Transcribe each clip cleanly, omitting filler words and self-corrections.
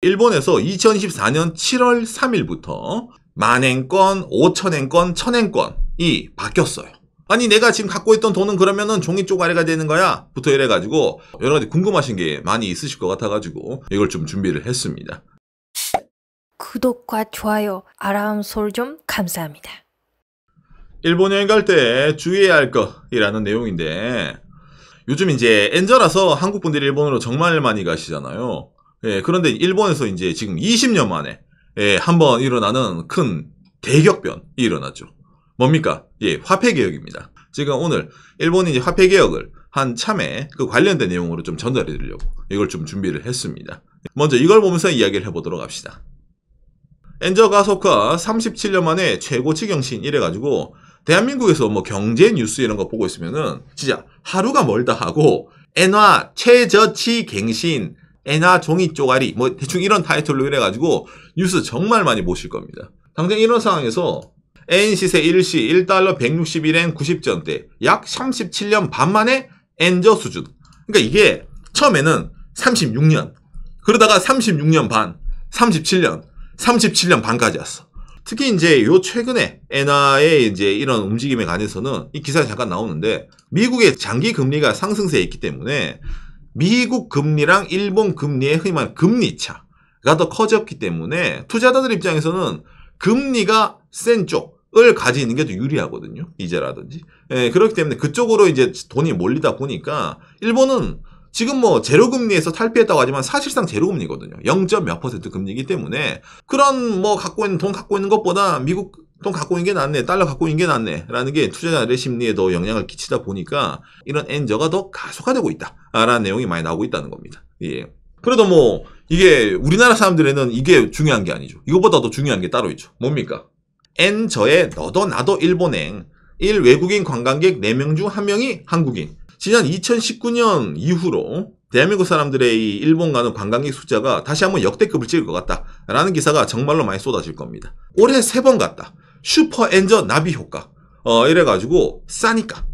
일본에서 2024년 7월 3일부터 만엔권, 5천엔권, 1000엔권이 바뀌었어요. 아니 내가 지금 갖고 있던 돈은 그러면은 종이 쪼가리가 되는 거야? 부터 이래가지고 여러 가지 궁금하신 게 많이 있으실 것 같아가지고 이걸 좀 준비를 했습니다. 구독과 좋아요, 알람 설정 감사합니다. 일본 여행 갈 때 주의해야 할 것이라는 내용인데, 요즘 이제 엔저라서 한국 분들이 일본으로 정말 많이 가시잖아요. 예, 그런데 일본에서 이제 지금 20년 만에 한번 일어나는 큰 대격변이 일어났죠. 뭡니까? 예, 화폐 개혁입니다. 지금 오늘 일본이 이제 화폐 개혁을 한 참에 그 관련된 내용으로 좀 전달해 드리려고 이걸 좀 준비를 했습니다. 먼저 이걸 보면서 이야기를 해보도록 합시다. 엔저 가소카 37년 만에 최고치 경신 이래가지고 대한민국에서 뭐 경제 뉴스 이런 거 보고 있으면은 진짜 하루가 멀다 하고 엔화 최저치 갱신, 엔화 종이 쪼가리 뭐 대충 이런 타이틀로 이래가지고 뉴스 정말 많이 보실 겁니다. 당장 이런 상황에서 엔 시세 1시 1달러 161엔 90전대 약 37년 반 만에 엔저 수준. 그러니까 이게 처음에는 36년 그러다가 36년 반 37년 반까지 왔어. 특히 이제 요 최근에 엔화의 이제 이런 움직임에 관해서는 이 기사에 잠깐 나오는데, 미국의 장기 금리가 상승세에 있기 때문에 미국 금리랑 일본 금리의 흔히 말하는 금리차가 더 커졌기 때문에 투자자들 입장에서는 금리가 센 쪽을 가지는 게 더 유리하거든요. 이제라든지. 예, 그렇기 때문에 그쪽으로 이제 돈이 몰리다 보니까 일본은 지금 뭐 제로금리에서 탈피했다고 하지만 사실상 제로금리거든요. 0. 몇 % 금리이기 때문에 그런 뭐 돈 갖고 있는 것보다 미국 돈 갖고 있는 게 낫네, 달러 갖고 있는 게 낫네 라는 게 투자자들의 심리에 더 영향을 끼치다 보니까 이런 엔저가 더 가속화되고 있다 라는 내용이 많이 나오고 있다는 겁니다. 예. 그래도 뭐 이게 우리나라 사람들에는 이게 중요한 게 아니죠. 이것보다 더 중요한 게 따로 있죠. 뭡니까? 엔저의 너도 나도 일본행 1 외국인 관광객 4명 중 1명이 한국인. 지난 2019년 이후로 대한민국 사람들의 이 일본 가는 관광객 숫자가 다시 한번 역대급을 찍을 것 같다라는 기사가 정말로 많이 쏟아질 겁니다. 올해 3번 갔다. 슈퍼 엔저 나비 효과. 이래가지고 싸니까.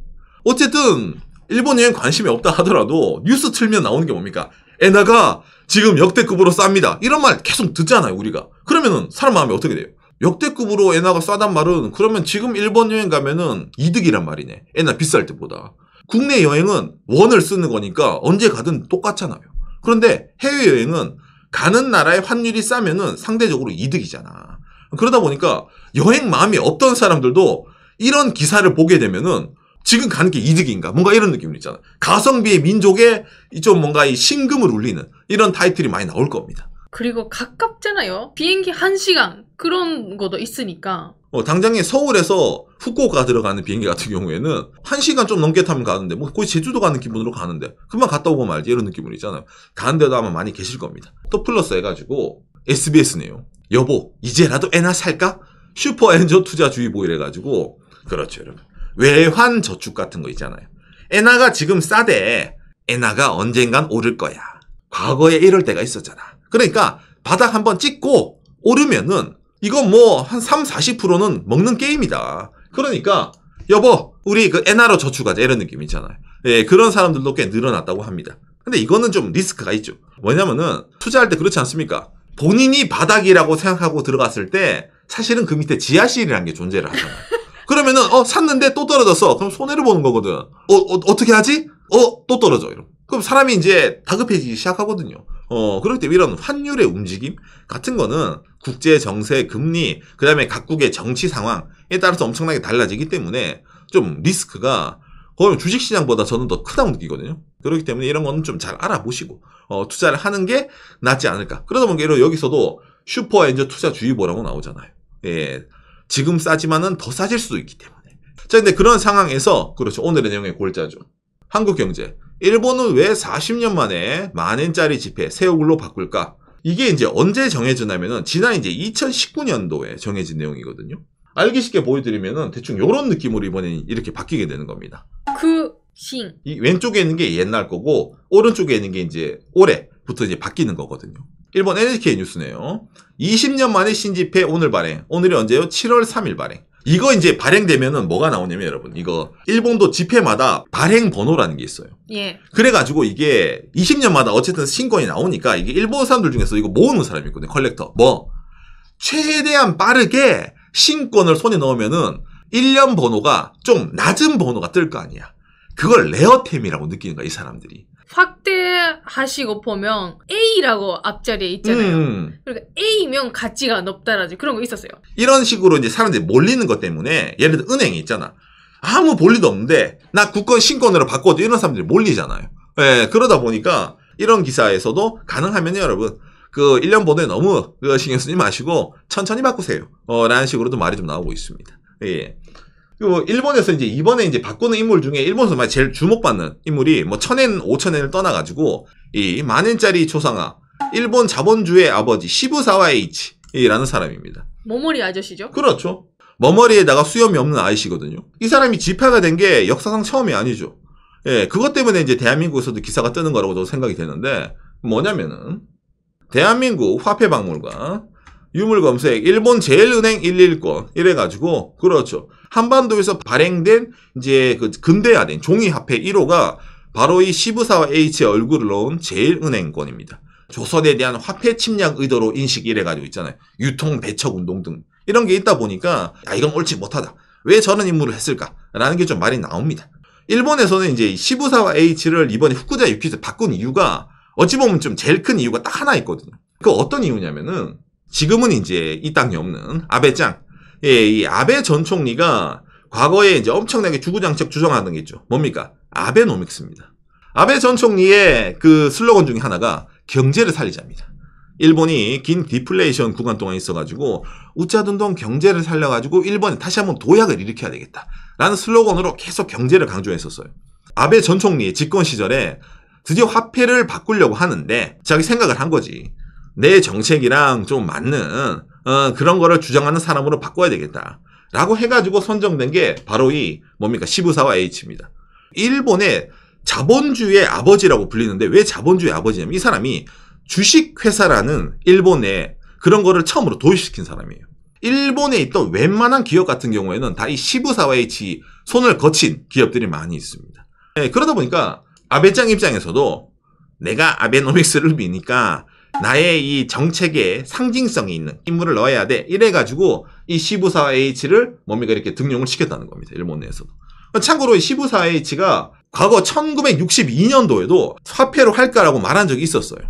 어쨌든 일본 여행 관심이 없다 하더라도 뉴스 틀면 나오는 게 뭡니까? 엔화가 지금 역대급으로 쌉니다. 이런 말 계속 듣잖아요, 우리가. 그러면은 사람 마음이 어떻게 돼요? 역대급으로 엔화가 싸단 말은 그러면 지금 일본 여행 가면은 이득이란 말이네. 엔화 비쌀 때보다. 국내 여행은 원을 쓰는 거니까 언제 가든 똑같잖아요. 그런데 해외여행은 가는 나라의 환율이 싸면은 상대적으로 이득이잖아. 그러다 보니까 여행 마음이 없던 사람들도 이런 기사를 보게 되면은 지금 가는 게 이득인가? 뭔가 이런 느낌이 있잖아. 가성비의 민족에 좀 뭔가 이 심금을 울리는 이런 타이틀이 많이 나올 겁니다. 그리고 가깝잖아요. 비행기 1시간 그런 것도 있으니까. 당장에 서울에서 후쿠오카 들어가는 비행기 같은 경우에는 1시간 좀 넘게 타면 가는데 뭐 거의 제주도 가는 기분으로 가는데 금방 갔다 오고 말지 이런 느낌으로 있잖아요. 가는 데도 아마 많이 계실 겁니다. 또 플러스 해가지고 SBS네요. 여보 이제라도 엔화 살까? 슈퍼 엔저 투자주의보 이래가지고 그렇죠 여러분. 외환 저축 같은 거 있잖아요. 엔화가 지금 싸대. 엔화가 언젠간 오를 거야. 과거에 이럴 때가 있었잖아. 그러니까 바닥 한번 찍고 오르면은 이건 뭐 한 30-40%는 먹는 게임이다. 그러니까 여보 우리 그 엔화로 저축하자 이런 느낌 있잖아요. 예, 그런 사람들도 꽤 늘어났다고 합니다. 근데 이거는 좀 리스크가 있죠. 뭐냐면은 투자할 때 그렇지 않습니까? 본인이 바닥이라고 생각하고 들어갔을 때 사실은 그 밑에 지하실이라는 게 존재를 하잖아요. 그러면은 샀는데 또 떨어졌어. 그럼 손해를 보는 거거든. 어떻게 하지? 또 떨어져. 이러면. 그럼 사람이 이제 다급해지기 시작하거든요. 그렇기 때문에 이런 환율의 움직임 같은 거는 국제 정세, 금리, 그 다음에 각국의 정치 상황에 따라서 엄청나게 달라지기 때문에 좀 리스크가 거의 주식시장보다 저는 더 크다고 느끼거든요. 그렇기 때문에 이런 거는 좀 잘 알아보시고 투자를 하는 게 낫지 않을까. 그러다 보니까 여기서도 슈퍼 엔저 투자주의보라고 나오잖아요. 예, 지금 싸지만은 더 싸질 수도 있기 때문에. 자, 근데 그런 상황에서 그렇죠. 오늘의 내용의 골자죠. 한국경제. 일본은 왜 40년 만에 10,000엔짜리 지폐 세오글로 바꿀까? 이게 이제 언제 정해지냐면은 지난 이제 2019년도에 정해진 내용이거든요. 알기 쉽게 보여드리면은 대충 요런 느낌으로 이번에 이렇게 바뀌게 되는 겁니다. 이 왼쪽에 있는 게 옛날 거고 오른쪽에 있는 게 이제 올해부터 이제 바뀌는 거거든요. 일본 NHK 뉴스네요. 20년 만에 신지폐 오늘 발행. 오늘이 언제요? 7월 3일 발행. 이거 이제 발행되면은 뭐가 나오냐면 여러분 이거 일본도 지폐마다 발행 번호라는 게 있어요. 예. 그래가지고 이게 20년마다 어쨌든 신권이 나오니까 이게 일본 사람들 중에서 이거 모으는 사람이 있거든요. 컬렉터. 뭐 최대한 빠르게 신권을 손에 넣으면은 1년 번호가 좀 낮은 번호가 뜰 거 아니야. 그걸 레어템이라고 느끼는 거야 이 사람들이. 확대하시고 보면 A라고 앞자리에 있잖아요. 그러니까 A면 가치가 높다라지 그런 거 있었어요. 이런 식으로 이제 사람들이 몰리는 것 때문에 예를 들어 은행이 있잖아. 아무 볼일도 없는데 나 국권 신권으로 바꿔도 이런 사람들이 몰리잖아요. 예, 그러다 보니까 이런 기사에서도 가능하면 여러분 그 1년 번호에 너무 신경 쓰지 마시고 천천히 바꾸세요. 라는 식으로도 말이 좀 나오고 있습니다. 예. 그리고 일본에서 이제 이번에 이제 바꾸는 인물 중에 일본에서 제일 주목받는 인물이 뭐 1000엔, 5000엔을 떠나가지고 이 만엔짜리 초상화 일본 자본주의 아버지 시부사와 H라는 사람입니다. 모모리 아저씨죠? 그렇죠. 머머리에다가 수염이 없는 아이씨거든요. 이 사람이 지폐가 된 게 역사상 처음이 아니죠. 예, 그것 때문에 이제 대한민국에서도 기사가 뜨는 거라고 저도 생각이 되는데 뭐냐면은 대한민국 화폐박물관 유물검색 일본 제일은행 111권 이래가지고 그렇죠. 한반도에서 발행된 이제 그 근대화된 종이화폐 1호가 바로 이 시부사와 H의 얼굴을 넣은 제일은행권입니다. 조선에 대한 화폐 침략 의도로 인식 이래가지고 있잖아요. 유통 배척 운동 등 이런 게 있다 보니까 야 이건 옳지 못하다. 왜 저런 임무를 했을까라는 게 좀 말이 나옵니다. 일본에서는 이제 시부사와 H를 이번에 후쿠자 유키즈 바꾼 이유가 어찌 보면 좀 제일 큰 이유가 딱 하나 있거든요. 그 어떤 이유냐면은 지금은 이제 이 땅이 없는 아베짱. 예, 이 아베 전 총리가 과거에 이제 엄청나게 주구장창 주장하는 게 있죠. 뭡니까? 아베노믹스입니다. 아베 전 총리의 그 슬로건 중에 하나가 경제를 살리자입니다. 일본이 긴 디플레이션 구간 동안 있어가지고 우짜둔동 경제를 살려가지고 일본이 다시 한번 도약을 일으켜야 되겠다. 라는 슬로건으로 계속 경제를 강조했었어요. 아베 전 총리의 집권 시절에 드디어 화폐를 바꾸려고 하는데 자기 생각을 한 거지. 내 정책이랑 좀 맞는 그런 거를 주장하는 사람으로 바꿔야 되겠다. 라고 해가지고 선정된 게 바로 이 뭡니까? 시부사와 H입니다. 일본의 자본주의의 아버지라고 불리는데 왜 자본주의 아버지냐면 이 사람이 주식회사라는 일본에 그런 거를 처음으로 도입시킨 사람이에요. 일본에 있던 웬만한 기업 같은 경우에는 다 이 시부사와 H 손을 거친 기업들이 많이 있습니다. 네, 그러다 보니까 아베짱 입장에서도 내가 아베노믹스를 미니까 나의 이 정책에 상징성이 있는 인물을 넣어야 돼. 이래가지고 이 시부사와 H를 뭡니까 이렇게 등용을 시켰다는 겁니다. 일본 내에서도. 참고로 이 시부사와 H가 과거 1962년도에도 화폐로 할까라고 말한 적이 있었어요.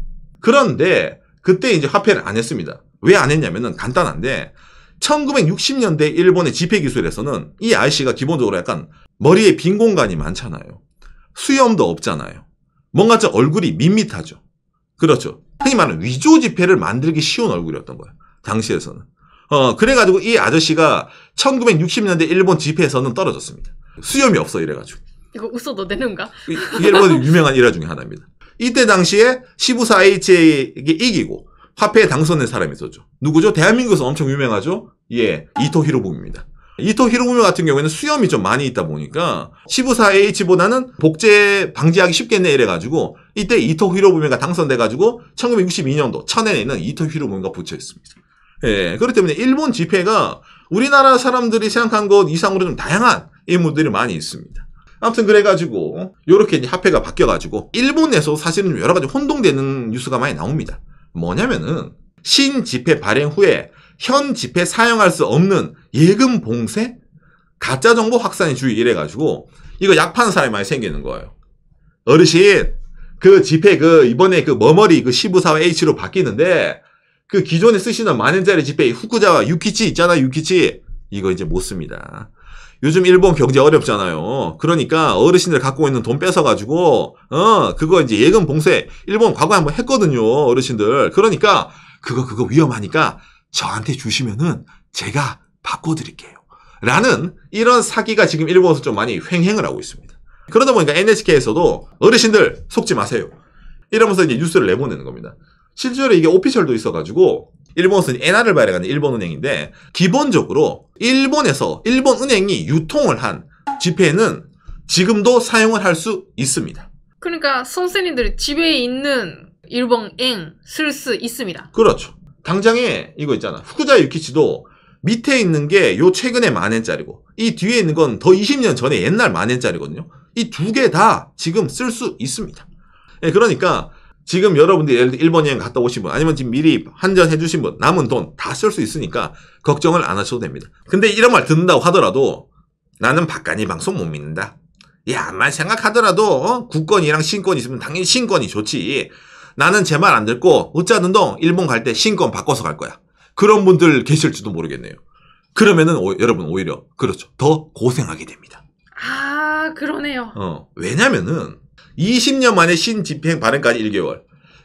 그런데 그때 이제 화폐를 안 했습니다. 왜 안 했냐면은 간단한데 1960년대 일본의 지폐 기술에서는 이 아이씨가 기본적으로 약간 머리에 빈 공간이 많잖아요. 수염도 없잖아요. 뭔가 좀 얼굴이 밋밋하죠. 그렇죠. 흔히 말하는 위조 지폐를 만들기 쉬운 얼굴이었던 거예요. 당시에서는. 그래가지고 이 아저씨가 1960년대 일본 지폐에서는 떨어졌습니다. 수염이 없어 이래가지고. 이거 웃어도 되는가? 이게 일본의 유명한 일화 중에 하나입니다. 이때 당시에 시부사 H에게 이기고 화폐에 당선된 사람이 있었죠. 누구죠? 대한민국에서 엄청 유명하죠? 예, 이토 히로부미입니다. 이토 히로부미 같은 경우에는 수염이 좀 많이 있다 보니까 시부사 H보다는 복제 방지하기 쉽겠네 이래가지고 이때 이토 히로부미가 당선돼가지고 1962년도 1000엔에는 이토 히로부미가 붙여 있습니다. 예, 그렇기 때문에 일본 지폐가 우리나라 사람들이 생각한 것 이상으로 좀 다양한 인물들이 많이 있습니다. 아무튼 그래가지고 요렇게 이제 화폐가 바뀌어가지고 일본에서 사실은 여러 가지 혼동되는 뉴스가 많이 나옵니다. 뭐냐면은 신지폐 발행 후에 현 지폐 사용할 수 없는 예금 봉쇄? 가짜 정보 확산의 주의 이래가지고 이거 약 파는 사람이 많이 생기는 거예요. 어르신 그 지폐 이번에 머머리 시부사와 H로 바뀌는데 그 기존에 쓰시는 만엔짜리 지폐 후쿠자와 유키치 있잖아 유키치 이거 이제 못 씁니다. 요즘 일본 경제 어렵잖아요. 그러니까 어르신들 갖고 있는 돈 뺏어가지고 그거 이제 예금 봉쇄 일본 과거에 한번 했거든요 어르신들. 그러니까 그거 위험하니까 저한테 주시면은 제가 바꿔드릴게요. 라는 이런 사기가 지금 일본에서 좀 많이 횡행을 하고 있습니다. 그러다 보니까 NHK에서도 어르신들 속지 마세요. 이러면서 이제 뉴스를 내보내는 겁니다. 실제로 이게 오피셜도 있어가지고 일본에서는 엔화를 발행하는 일본은행인데 기본적으로 일본에서 일본은행이 유통을 한 지폐는 지금도 사용을 할 수 있습니다. 그러니까 선생님들이 집에 있는 일본행 쓸 수 있습니다. 그렇죠. 당장에 이거 있잖아. 후쿠자 유키치도 밑에 있는 게 요 최근에 10,000엔짜리고 이 뒤에 있는 건 더 20년 전에 옛날 10,000엔짜리거든요. 이 두 개 다 지금 쓸 수 있습니다. 예, 그러니까 지금 여러분들이 예를 들어 일본 여행 갔다 오신 분 아니면 지금 미리 환전해 주신 분 남은 돈 다 쓸 수 있으니까 걱정을 안 하셔도 됩니다. 근데 이런 말 듣는다고 하더라도 나는 박간이 방송 못 믿는다. 야, 만 생각하더라도 국권이랑 신권 있으면 당연히 신권이 좋지. 나는 제 말 안 듣고 어쩌든 일본 갈 때 신권 바꿔서 갈 거야. 그런 분들 계실지도 모르겠네요. 그러면은 여러분 오히려 그렇죠. 더 고생하게 됩니다. 아, 그러네요. 왜냐면은 20년 만에 신집행 발행까지 1개월.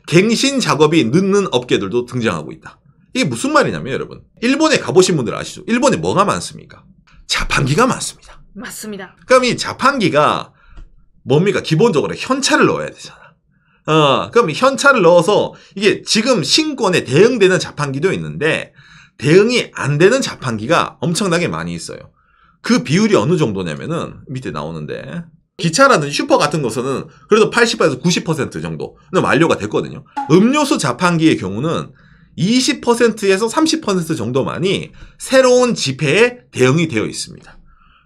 갱신 작업이 늦는 업계들도 등장하고 있다. 이게 무슨 말이냐면 여러분. 일본에 가보신 분들 아시죠? 일본에 뭐가 많습니까? 자판기가 많습니다. 맞습니다. 그럼 이 자판기가 뭡니까? 기본적으로 현찰을 넣어야 되잖아. 그럼 현찰을 넣어서 이게 지금 신권에 대응되는 자판기도 있는데 대응이 안 되는 자판기가 엄청나게 많이 있어요. 그 비율이 어느 정도냐면은 밑에 나오는데 기차라든지 슈퍼 같은 것은 그래도 80%에서 90% 정도는 완료가 됐거든요. 음료수 자판기의 경우는 20%에서 30% 정도만이 새로운 지폐에 대응이 되어 있습니다.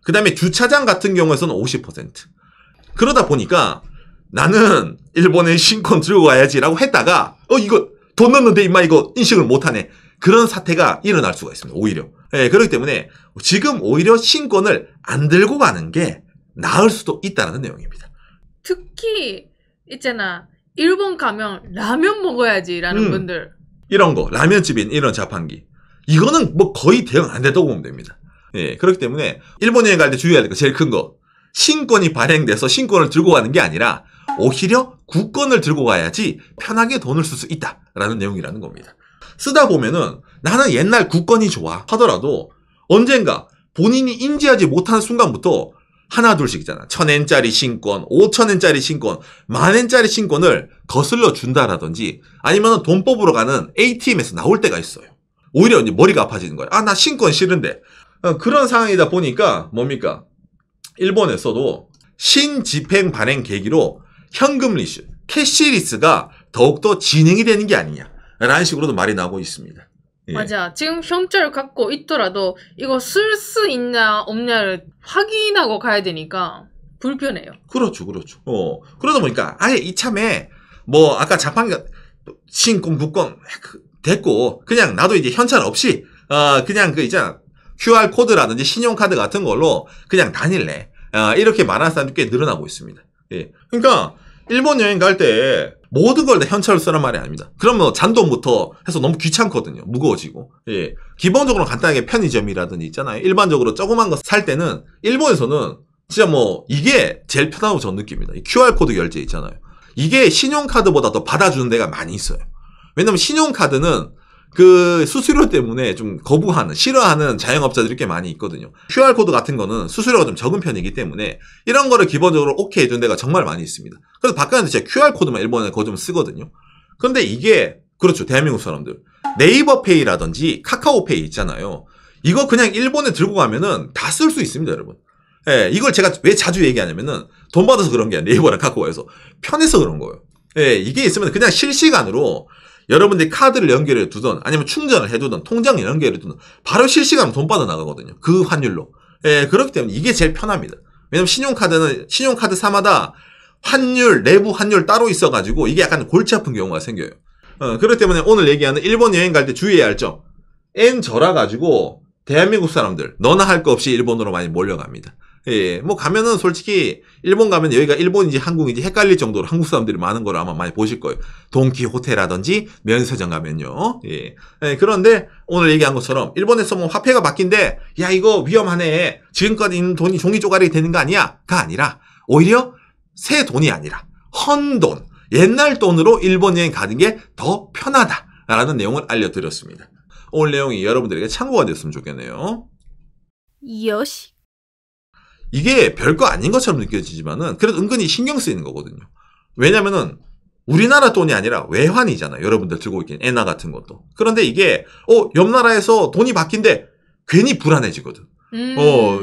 그 다음에 주차장 같은 경우에서는 50%. 그러다 보니까 나는 일본에 신권 들고 가야지라고 했다가 이거 돈 넣는데 임마 이거 인식을 못하네. 그런 사태가 일어날 수가 있습니다. 오히려. 예, 그렇기 때문에 지금 오히려 신권을 안 들고 가는 게 나을 수도 있다는 내용입니다. 특히 있잖아. 일본 가면 라면 먹어야지라는 분들. 이런 거 라면집인 이런 자판기. 이거는 뭐 거의 대응 안 된다고 보면 됩니다. 예, 그렇기 때문에 일본 여행 갈 때 주의해야 될 거 제일 큰 거. 신권이 발행돼서 신권을 들고 가는 게 아니라 오히려 국권을 들고 가야지 편하게 돈을 쓸 수 있다라는 내용이라는 겁니다. 쓰다 보면은 나는 옛날 국권이 좋아 하더라도 언젠가 본인이 인지하지 못하는 순간부터 하나 둘씩 있잖아. 1,000엔짜리 신권, 5,000엔짜리 신권, 10,000엔짜리 신권을 거슬러 준다라든지 아니면 돈 뽑으러 가는 ATM에서 나올 때가 있어요. 오히려 이제 머리가 아파지는 거야. 아, 나 신권 싫은데. 그런 상황이다 보니까 뭡니까? 일본에서도 신집행 발행 계기로 현금 리슈, 캐시리스가 더욱더 진행이 되는 게 아니냐라는 식으로도 말이 나오고 있습니다. 예. 맞아. 지금 현찰을 갖고 있더라도 이거 쓸 수 있나 없냐를 확인하고 가야 되니까 불편해요. 그렇죠. 그러다 보니까 아예 이참에 뭐 아까 자판기가 신권, 국권 됐고 그냥 나도 이제 현찰 없이 그냥 그 있잖아. QR 코드라든지 신용카드 같은 걸로 그냥 다닐래. 이렇게 말하는 사람들이 꽤 늘어나고 있습니다. 예. 그러니까 일본 여행 갈 때 모든 걸 다 현찰로 쓰란 말이 아닙니다. 그러면 잔돈부터 해서 너무 귀찮거든요. 무거워지고. 예. 기본적으로 간단하게 편의점이라든지 있잖아요. 일반적으로 조그만 거 살 때는 일본에서는 진짜 뭐 이게 제일 편하다고 저는 느낍니다. 이 QR코드 결제 있잖아요. 이게 신용카드보다 더 받아주는 데가 많이 있어요. 왜냐면 신용카드는 그 수수료 때문에 좀 거부하는, 싫어하는 자영업자들이 꽤 많이 있거든요. QR코드 같은 거는 수수료가 좀 적은 편이기 때문에 이런 거를 기본적으로 오케이 해준 데가 정말 많이 있습니다. 그래서 바깥에서 진짜 QR코드만 일본에 그거 좀 쓰거든요. 그런데 이게, 그렇죠. 대한민국 사람들. 네이버페이라든지 카카오페이 있잖아요. 이거 그냥 일본에 들고 가면은 다 쓸 수 있습니다, 여러분. 예, 이걸 제가 왜 자주 얘기하냐면은 돈 받아서 그런 게 아니라 네이버랑 카카오에서 편해서 그런 거예요. 예, 이게 있으면 그냥 실시간으로 여러분들이 카드를 연결해 두든 아니면 충전을 해두든 통장을 연결해 두든 바로 실시간으로 돈 받아 나가거든요. 그 환율로. 예, 그렇기 때문에 이게 제일 편합니다. 왜냐면 신용카드는 신용카드사마다 환율, 내부 환율 따로 있어가지고 이게 약간 골치 아픈 경우가 생겨요. 그렇기 때문에 오늘 얘기하는 일본 여행 갈 때 주의해야 할 점. 엔 절하가지고 대한민국 사람들 너나 할 거 없이 일본으로 많이 몰려갑니다. 예, 뭐 가면은 솔직히 일본 가면 여기가 일본인지 한국인지 헷갈릴 정도로 한국 사람들이 많은 걸 아마 많이 보실 거예요. 동키호테라든지 면세점 가면요. 예. 예, 그런데 오늘 얘기한 것처럼 일본에서 뭐 화폐가 바뀐데 야 이거 위험하네. 지금까지 있는 돈이 종이 쪼가리 되는 거 아니야?가 아니라 오히려 새 돈이 아니라 헌돈, 옛날 돈으로 일본 여행 가는 게 더 편하다라는 내용을 알려드렸습니다. 오늘 내용이 여러분들에게 참고가 됐으면 좋겠네요. 요시. 이게 별거 아닌 것처럼 느껴지지만은 그래도 은근히 신경 쓰이는 거거든요. 왜냐면은 우리나라 돈이 아니라 외환이잖아요. 여러분들 들고 있긴 엔화 같은 것도. 그런데 이게 옆 나라에서 돈이 바뀐데 괜히 불안해지거든.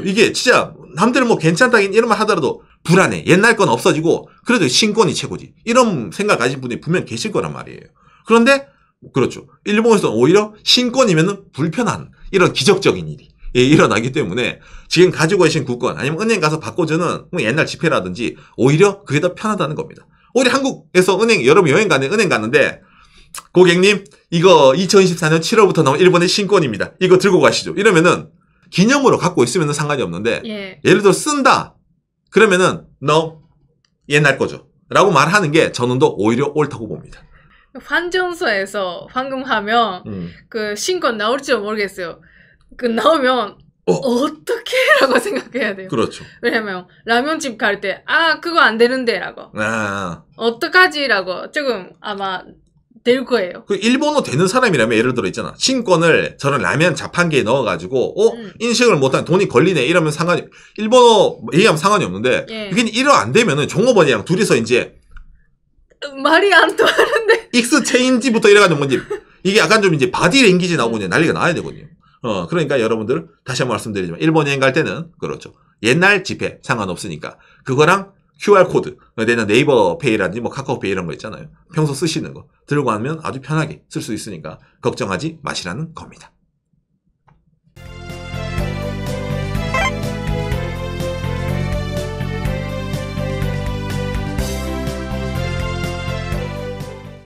이게 진짜 남들은 뭐 괜찮다긴 이런 말 하더라도 불안해. 옛날 건 없어지고 그래도 신권이 최고지. 이런 생각 가진 분이 분명 계실 거란 말이에요. 그런데 그렇죠. 일본에서는 오히려 신권이면은 불편한 이런 기적적인 일이 일어나기 때문에 지금 가지고 계신 국권 아니면 은행 가서 바꿔주는 옛날 지폐라든지 오히려 그게 더 편하다는 겁니다. 오히려 한국에서 은행 여러분 여행 가는 은행 갔는데 고객님 이거 2024년 7월부터 나온 일본의 신권입니다. 이거 들고 가시죠. 이러면은 기념으로 갖고 있으면 상관이 없는데 예. 예를 들어 쓴다. 그러면은 no 옛날 거죠. 라고 말하는 게 저는 더 오히려 옳다고 봅니다. 환전소에서 환금하면 그 신권 나올지 모르겠어요. 그 나오면 어떻게 라고 생각해야 돼요. 그렇죠. 왜냐면 라면집 갈 때 그거 안 되는데 라고 어떡하지 라고 조금 아마 될 거예요. 그 일본어 되는 사람이라면 예를 들어 있잖아. 신권을 저런 라면 자판기에 넣어가지고 인식을 못하면 돈이 걸리네 이러면 상관이 일본어 얘기하면 상관이 없는데 예. 이게 이러 안 되면은 종업원이랑 둘이서 이제 말이 안 통하는데 익스체인지부터 이래가지고 뭔지 이게 약간 좀 이제 바디랭귀지 나오고 이제 난리가 나야 되거든요. 그러니까 여러분들 다시 한번 말씀드리지만 일본 여행 갈 때는 그렇죠. 옛날 지폐 상관없으니까 그거랑 QR코드 내는 네이버 페이라든지 뭐 카카오페이 이런 거 있잖아요. 평소 쓰시는 거 들고 가면 아주 편하게 쓸 수 있으니까 걱정하지 마시라는 겁니다.